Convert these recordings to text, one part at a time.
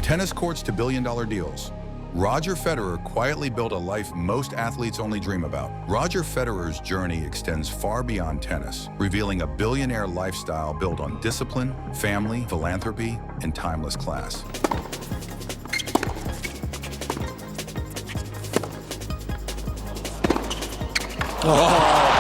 tennis courts to billion-dollar deals. Roger Federer quietly built a life most athletes only dream about. Roger Federer's journey extends far beyond tennis, revealing a billionaire lifestyle built on discipline, family, philanthropy, and timeless class.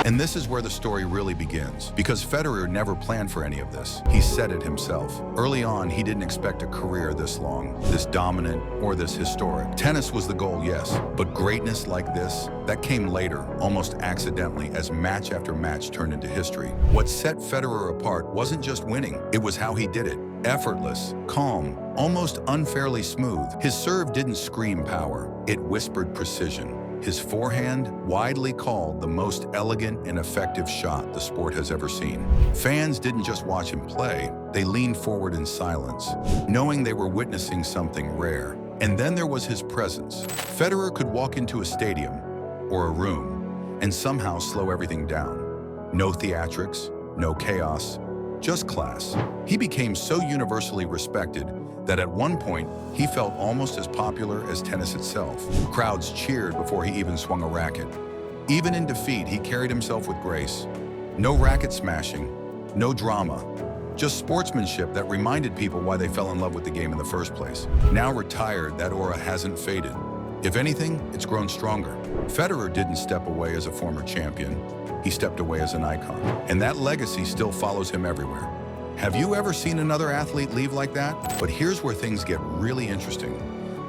And this is where the story really begins, because Federer never planned for any of this. He said it himself. Early on, he didn't expect a career this long, this dominant, or this historic. Tennis was the goal, yes, but greatness like this, that came later, almost accidentally, as match after match turned into history. What set Federer apart wasn't just winning, it was how he did it. Effortless, calm, almost unfairly smooth. His serve didn't scream power, it whispered precision. His forehand, widely called the most elegant and effective shot the sport has ever seen. Fans didn't just watch him play, they leaned forward in silence, knowing they were witnessing something rare. And then there was his presence. Federer could walk into a stadium or a room and somehow slow everything down. No theatrics, no chaos, just class. He became so universally respected that at one point, he felt almost as popular as tennis itself. Crowds cheered before he even swung a racket. Even in defeat, he carried himself with grace. No racket smashing, no drama, just sportsmanship that reminded people why they fell in love with the game in the first place. Now retired, that aura hasn't faded. If anything, it's grown stronger. Federer didn't step away as a former champion. He stepped away as an icon. And that legacy still follows him everywhere. Have you ever seen another athlete leave like that? But here's where things get really interesting.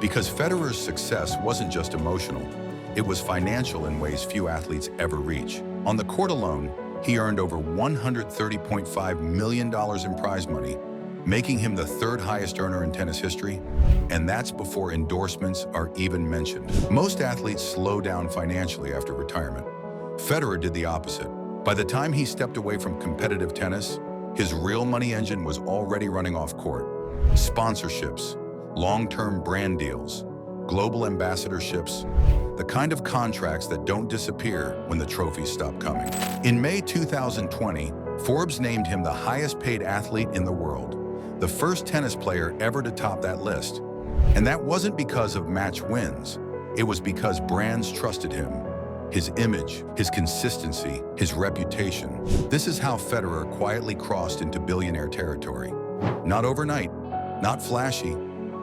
Because Federer's success wasn't just emotional, it was financial in ways few athletes ever reach. On the court alone, he earned over $130.5 million in prize money, making him the third highest earner in tennis history. And that's before endorsements are even mentioned. Most athletes slow down financially after retirement. Federer did the opposite. By the time he stepped away from competitive tennis, his real money engine was already running off court. Sponsorships, long-term brand deals, global ambassadorships, the kind of contracts that don't disappear when the trophies stop coming. In May 2020, Forbes named him the highest-paid athlete in the world, the first tennis player ever to top that list. And that wasn't because of match wins. It was because brands trusted him. His image, his consistency, his reputation. This is how Federer quietly crossed into billionaire territory. Not overnight, not flashy,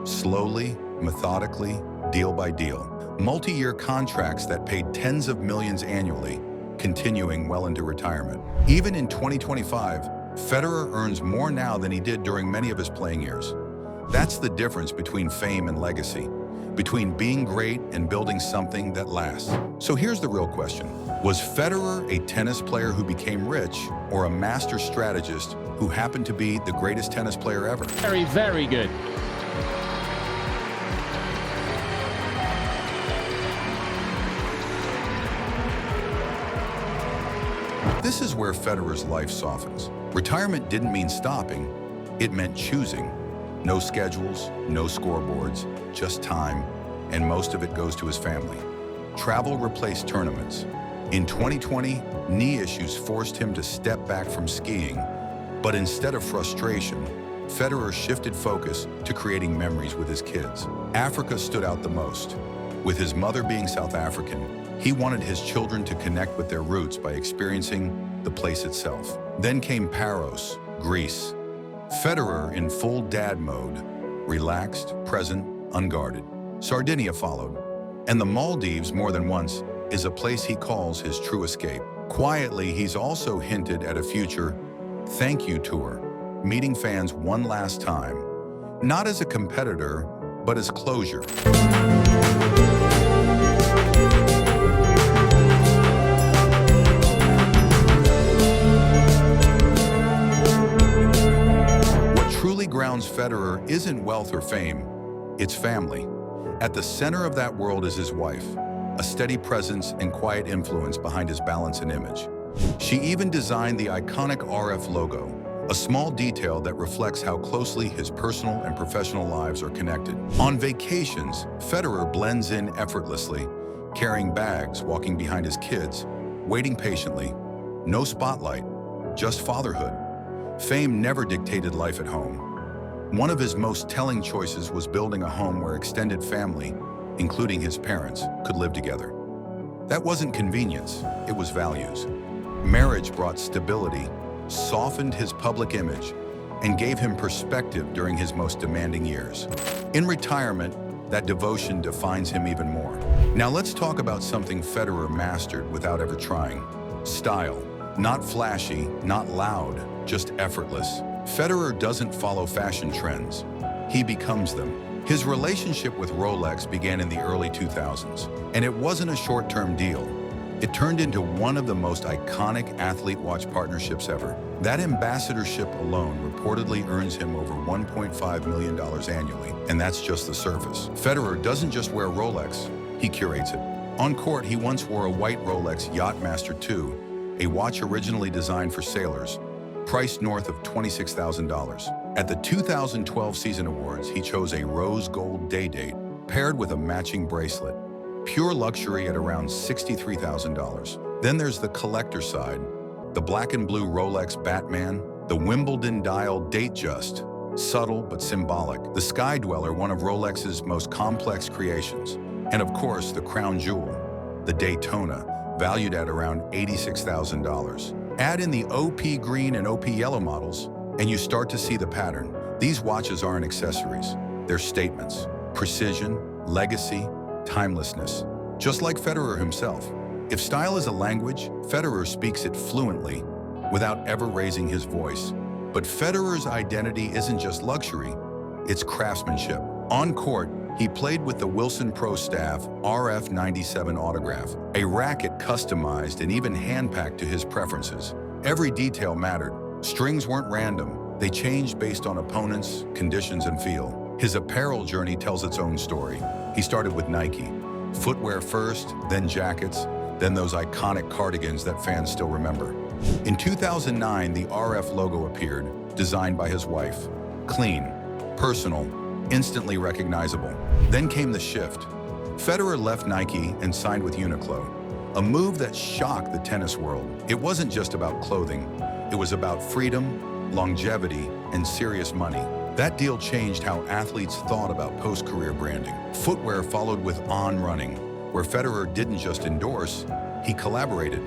slowly, methodically, deal by deal. Multi-year contracts that paid tens of millions annually, continuing well into retirement. Even in 2025, Federer earns more now than he did during many of his playing years. That's the difference between fame and legacy, between being great and building something that lasts. So here's the real question. Was Federer a tennis player who became rich, or a master strategist who happened to be the greatest tennis player ever? Very, very good. This is where Federer's life softens. Retirement didn't mean stopping, it meant choosing. No schedules, no scoreboards, just time, and most of it goes to his family. Travel replaced tournaments. In 2020, knee issues forced him to step back from skiing, but instead of frustration, Federer shifted focus to creating memories with his kids. Africa stood out the most. With his mother being South African, he wanted his children to connect with their roots by experiencing the place itself. Then came Paros, Greece. Federer in full dad mode, relaxed, present, unguarded. Sardinia followed. And the Maldives, more than once, is a place he calls his true escape. Quietly, he's also hinted at a future thank you tour, meeting fans one last time, not as a competitor, but as closure. Grounds Federer isn't wealth or fame, it's family. At the center of that world is his wife, a steady presence and quiet influence behind his balance and image. She even designed the iconic RF logo, a small detail that reflects how closely his personal and professional lives are connected. On vacations, Federer blends in effortlessly, carrying bags, walking behind his kids, waiting patiently. No spotlight, just fatherhood. Fame never dictated life at home. One of his most telling choices was building a home where extended family, including his parents, could live together. That wasn't convenience, it was values. Marriage brought stability, softened his public image, and gave him perspective during his most demanding years. In retirement, that devotion defines him even more. Now let's talk about something Federer mastered without ever trying: style. Not flashy, not loud, just effortless. Federer doesn't follow fashion trends. He becomes them. His relationship with Rolex began in the early 2000s, and it wasn't a short-term deal. It turned into one of the most iconic athlete watch partnerships ever. That ambassadorship alone reportedly earns him over $1.5 million annually, and that's just the surface. Federer doesn't just wear Rolex, he curates it. On court, he once wore a white Rolex Yachtmaster 2, a watch originally designed for sailors, priced north of $26,000. At the 2012 Season Awards, he chose a rose gold day date paired with a matching bracelet. Pure luxury at around $63,000. Then there's the collector side, the black and blue Rolex Batman, the Wimbledon dial Datejust, subtle but symbolic, the Sky Dweller, one of Rolex's most complex creations, and of course the crown jewel, the Daytona, valued at around $86,000. Add in the OP green and OP yellow models, and you start to see the pattern. These watches aren't accessories, they're statements: precision, legacy, timelessness. Just like Federer himself. If style is a language, Federer speaks it fluently, without ever raising his voice. But Federer's identity isn't just luxury, it's craftsmanship. On court, he played with the Wilson Pro Staff RF97 autograph, a racket customized and even hand-packed to his preferences. Every detail mattered. Strings weren't random. They changed based on opponents, conditions, and feel. His apparel journey tells its own story. He started with Nike. Footwear first, then jackets, then those iconic cardigans that fans still remember. In 2009, the RF logo appeared, designed by his wife. Clean, personal, instantly recognizable. Then came the shift. Federer left Nike and signed with Uniqlo, a move that shocked the tennis world. It wasn't just about clothing. It was about freedom, longevity, and serious money. That deal changed how athletes thought about post-career branding. Footwear followed with On Running, where Federer didn't just endorse, he collaborated.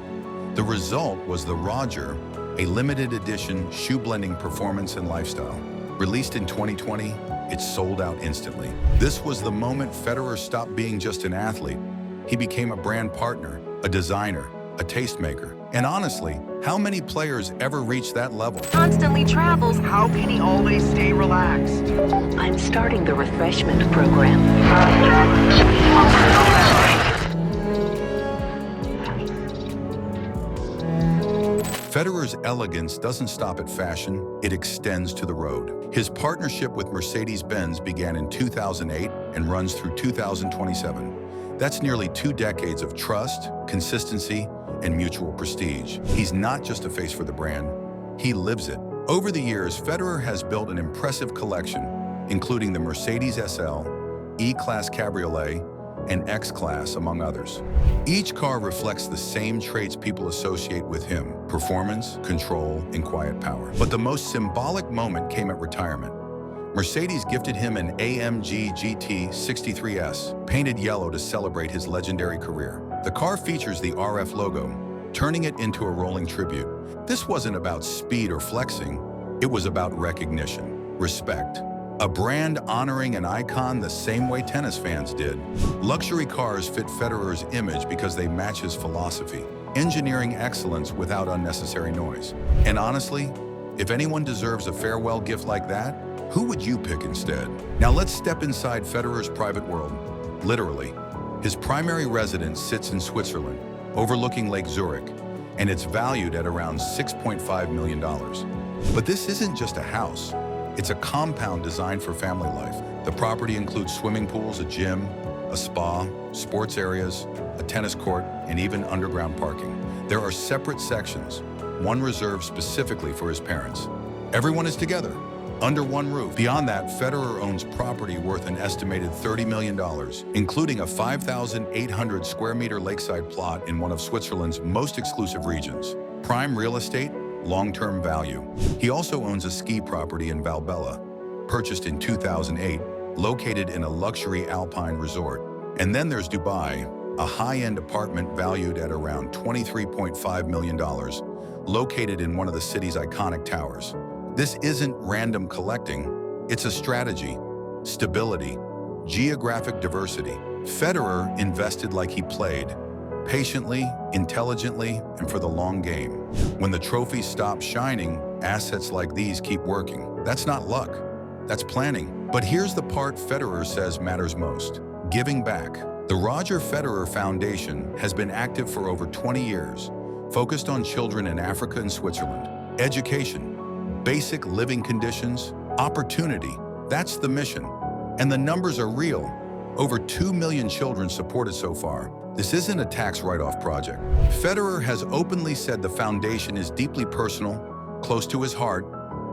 The result was the Roger, a limited edition shoe-blending performance and lifestyle. Released in 2020, it sold out instantly. This was the moment Federer stopped being just an athlete. He became a brand partner, a designer, a tastemaker. And honestly, how many players ever reach that level? Constantly travels. How can he always stay relaxed? I'm starting the refreshment program. Federer's elegance doesn't stop at fashion, it extends to the road. His partnership with Mercedes-Benz began in 2008 and runs through 2027. That's nearly 2 decades of trust, consistency, and mutual prestige. He's not just a face for the brand, he lives it. Over the years, Federer has built an impressive collection, including the Mercedes SL, E-Class Cabriolet, and X-Class, among others. Each car reflects the same traits people associate with him: performance, control, and quiet power. But the most symbolic moment came at retirement. Mercedes gifted him an AMG GT 63S, painted yellow to celebrate his legendary career. The car features the RF logo, turning it into a rolling tribute. This wasn't about speed or flexing, it was about recognition, respect. A brand honoring an icon the same way tennis fans did. Luxury cars fit Federer's image because they match his philosophy: engineering excellence without unnecessary noise. And honestly, if anyone deserves a farewell gift like that, who would you pick instead? Now let's step inside Federer's private world, literally. His primary residence sits in Switzerland, overlooking Lake Zurich, and it's valued at around $6.5 million. But this isn't just a house. It's a compound designed for family life. The property includes swimming pools, a gym, a spa, sports areas, a tennis court, and even underground parking. There are separate sections, one reserved specifically for his parents. Everyone is together, under one roof. Beyond that, Federer owns property worth an estimated $30 million, including a 5,800 square meter lakeside plot in one of Switzerland's most exclusive regions. Prime real estate, long-term value. He also owns a ski property in Valbella, purchased in 2008, located in a luxury alpine resort. And then there's Dubai, a high-end apartment valued at around $23.5 million, located in one of the city's iconic towers. This isn't random collecting, it's a strategy, stability, geographic diversity. Federer invested like he played, patiently, intelligently, and for the long game. When the trophies stop shining, assets like these keep working. That's not luck, that's planning. But here's the part Federer says matters most: giving back. The Roger Federer Foundation has been active for over 20 years, focused on children in Africa and Switzerland. Education, basic living conditions, opportunity. That's the mission. And the numbers are real. Over 2 million children supported so far. This isn't a tax write-off project. Federer has openly said the foundation is deeply personal, close to his heart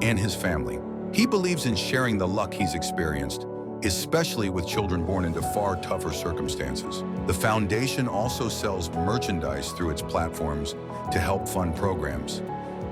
and his family. He believes in sharing the luck he's experienced, especially with children born into far tougher circumstances. The foundation also sells merchandise through its platforms to help fund programs.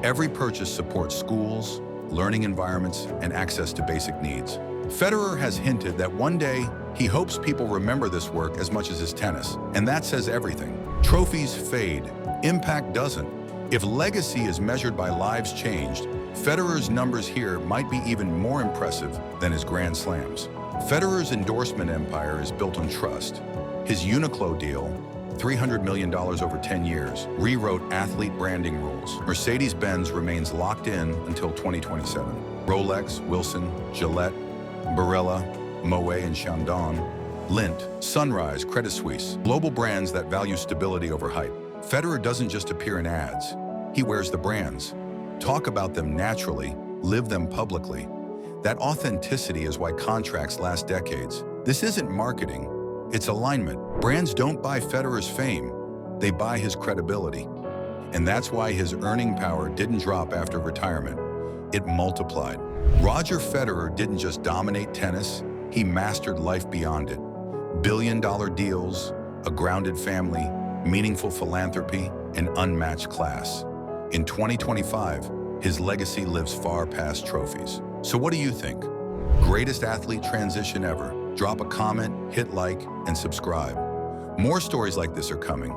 Every purchase supports schools, learning environments, and access to basic needs. Federer has hinted that one day he hopes people remember this work as much as his tennis, and that says everything. Trophies fade, impact doesn't. If legacy is measured by lives changed, Federer's numbers here might be even more impressive than his Grand Slams. Federer's endorsement empire is built on trust. His Uniqlo deal, $300 million over 10 years, rewrote athlete branding rules. Mercedes-Benz remains locked in until 2027. Rolex, Wilson, Gillette, Barilla, Moet and Chandon, Lindt, Sunrise, Credit Suisse, global brands that value stability over hype. Federer doesn't just appear in ads. He wears the brands. Talk about them naturally, live them publicly. That authenticity is why contracts last decades. This isn't marketing, it's alignment. Brands don't buy Federer's fame, they buy his credibility. And that's why his earning power didn't drop after retirement. It multiplied. Roger Federer didn't just dominate tennis, he mastered life beyond it. Billion-dollar deals, a grounded family, meaningful philanthropy, and unmatched class. In 2025, his legacy lives far past trophies. So what do you think? Greatest athlete transition ever? Drop a comment, hit like, and subscribe. More stories like this are coming.